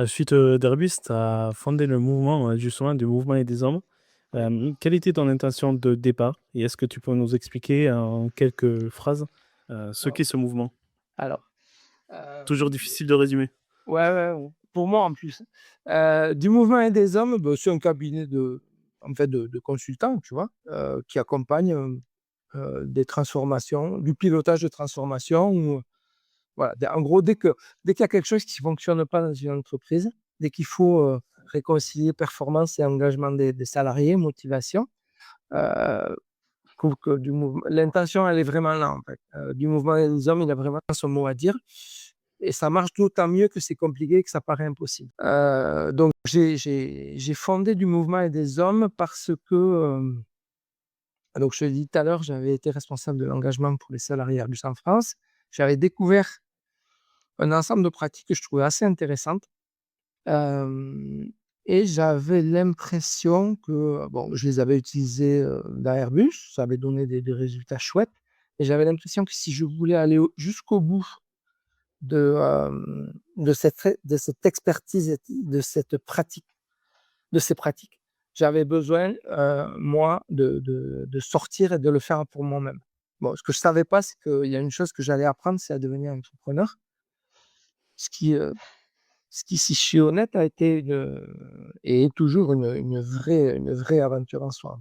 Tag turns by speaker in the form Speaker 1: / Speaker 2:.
Speaker 1: Suite au d'Airbus, tu as fondé le mouvement, justement du mouvement et des hommes. Quelle était ton intention de départ? Et est-ce que tu peux nous expliquer en quelques phrases, ce
Speaker 2: Alors
Speaker 1: qu'est ce mouvement?
Speaker 2: alors,
Speaker 1: Toujours difficile de résumer.
Speaker 2: ouais, ouais, ouais, pour moi en plus. Du Mouvement et des Hommes, bah, c'est un cabinet de consultants, tu vois? Qui accompagne, des transformations, du pilotage de transformation ou, voilà, en gros, dès qu'il y a quelque chose qui ne fonctionne pas dans une entreprise, dès qu'il faut, réconcilier performance et engagement des salariés, motivation, heu, je trouve que du mouvement l'intention, elle est vraiment là, en fait. Du Mouvement et des Hommes, il a vraiment son mot à dire et ça marche d'autant mieux que c'est compliqué et que ça paraît impossible. Donc j'ai fondé du Mouvement et des Hommes parce que, donc je te l'ai dit tout à l'heure, j'avais été responsable de l'engagement pour les salariés Airbus en France. J'avais découvert un ensemble de pratiques que je trouvais assez intéressantes, hem et j'avais l'impression que, bon, je les avais utilisées, dans Airbus, ça avait donné des résultats chouettes et j'avais l'impression que si je voulais aller jusqu'au bout de cette expertise et de ces pratiques, j'avais besoin, moi, de sortir et de le faire pour moi-même. Bon, ce que je savais pas, c'est qu'il y a une chose que j'allais apprendre, c'est à devenir entrepreneur. Ce qui, heu, ce qui, si je suis honnête, a été et est toujours une vraie aventure en soi.